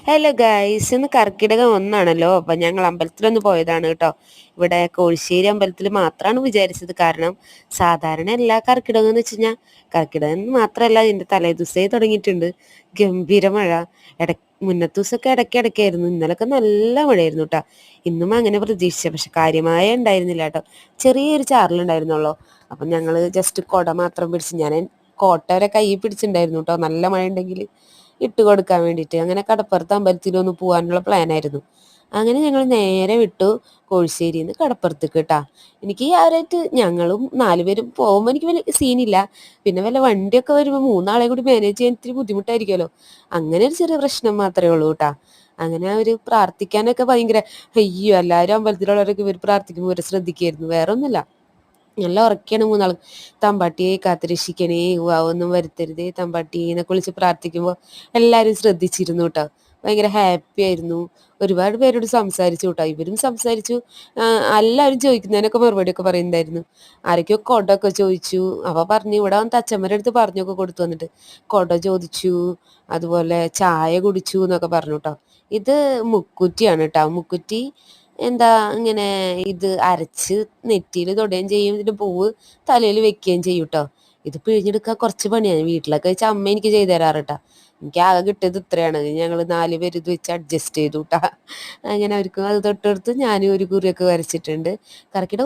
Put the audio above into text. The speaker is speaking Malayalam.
ഹലോ ഗൈസ്, ഇന്ന് കർക്കിടകം ഒന്നാണല്ലോ. അപ്പൊ ഞങ്ങൾ അമ്പലത്തിലൊന്ന് പോയതാണ് കേട്ടോ. ഇവിടെ കോഴിശ്ശേരി അമ്പലത്തിൽ മാത്രമാണ് വിചാരിച്ചത്. കാരണം സാധാരണ എല്ലാ കർക്കിടകം എന്ന് വെച്ച് കഴിഞ്ഞാൽ കർക്കിടകം മാത്രമല്ല, ഇതിന്റെ തലേദിവസേ തുടങ്ങിയിട്ടുണ്ട് ഗംഭീര മഴ. മുന്നത്തെ ദിവസമൊക്കെ ഇടയ്ക്കിടയ്ക്കായിരുന്നു. ഇന്നലൊക്കെ നല്ല മഴയായിരുന്നു കേട്ടോ. ഇന്നും അങ്ങനെ പ്രതീക്ഷിച്ച, പക്ഷെ കാര്യമായ ഉണ്ടായിരുന്നില്ല കേട്ടോ. ചെറിയൊരു ചാറലുണ്ടായിരുന്നുള്ളൂ. അപ്പൊ ഞങ്ങള് ജസ്റ്റ് കുട മാത്രം പിടിച്ച്, ഞാൻ കോട്ട വരെ കൈ പിടിച്ചിട്ടുണ്ടായിരുന്നു കേട്ടോ, നല്ല മഴ ഉണ്ടെങ്കിൽ ഇട്ട് കൊടുക്കാൻ വേണ്ടിയിട്ട്. അങ്ങനെ കടപ്പുറത്ത് അമ്പലത്തിലൊന്ന് പോകാനുള്ള പ്ലാനായിരുന്നു. അങ്ങനെ ഞങ്ങൾ നേരെ വിട്ടു കോഴിശ്ശേരിയിൽ നിന്ന് കടപ്പുറത്തേക്ക് കേട്ടാ. എനിക്ക് അവരായിട്ട് ഞങ്ങളും 4 പേരും പോകുമ്പോൾ എനിക്ക് വലിയ സീനില്ല. പിന്നെ വല്ല വണ്ടിയൊക്കെ വരുമ്പോൾ 3 ആളെ കൂടി മാനേജ് ചെയ്യാൻ ഇത്തിരി ബുദ്ധിമുട്ടായിരിക്കുമല്ലോ. അങ്ങനെ ഒരു ചെറിയ പ്രശ്നം മാത്രമേ ഉള്ളൂ കേട്ടാ. അങ്ങനെ അവർ പ്രാർത്ഥിക്കാനൊക്കെ ഭയങ്കര, അയ്യോ, എല്ലാവരും അമ്പലത്തിലുള്ളവരൊക്കെ ഇവർ പ്രാർത്ഥിക്കുമ്പോൾ ഇവരെ ശ്രദ്ധിക്കായിരുന്നു, വേറെ ഒന്നുമില്ല. നല്ല ഉറക്കെയാണ് 3 ആളും. തമ്പാട്ടിയെ കാത്തുരക്ഷിക്കണേ, ഒന്നും വരുത്തരുതേ തമ്പാട്ടി എന്നൊക്കെ വിളിച്ച് പ്രാർത്ഥിക്കുമ്പോൾ എല്ലാവരും ശ്രദ്ധിച്ചിരുന്നു കേട്ടോ. ഭയങ്കര ഹാപ്പി ആയിരുന്നു. ഒരുപാട് പേരോട് സംസാരിച്ചു കേട്ടോ. ഇവരും സംസാരിച്ചു. എല്ലാവരും ചോദിക്കുന്നതിനൊക്കെ മറുപടിയൊക്കെ പറയുന്നുണ്ടായിരുന്നു. ആരൊക്കെയോ കൊടൊക്കെ ചോദിച്ചു. അവ പറഞ്ഞു, ഇവിടെ വന്ന് അച്ഛമ്മയുടെ അടുത്ത് പറഞ്ഞൊക്കെ കൊടുത്തു. വന്നിട്ട് കൊട ചോദിച്ചു, അതുപോലെ ചായ കുടിച്ചു എന്നൊക്കെ പറഞ്ഞു കേട്ടോ. ഇത് മുക്കുറ്റിയാണ് കേട്ടോ. മുക്കുറ്റി എന്താ ഇങ്ങനെ ഇത് അരച്ച് നെറ്റിയിൽ തൊടുകയും ചെയ്യും, ഇതിന്റെ പൂവ് തലയിൽ വെക്കുകയും ചെയ്യും കേട്ടോ. ഇത് പിഴിഞ്ഞെടുക്കാൻ കുറച്ച് പണിയാണ്. വീട്ടിലൊക്കെ വെച്ചാൽ അമ്മ എനിക്ക് ചെയ്തു തരാറ് കേട്ടോ. എനിക്ക് ആകെ കിട്ടിയത് ഇത്രയാണ്. ഞങ്ങൾ 4 പേര് ഇത് വെച്ച് അഡ്ജസ്റ്റ് ചെയ്തു കേട്ടാ. അങ്ങനെ അവർക്കും അത് തൊട്ടെടുത്ത് ഞാനും ഒരു കുറിയൊക്കെ വരച്ചിട്ടുണ്ട്. കറക്കിട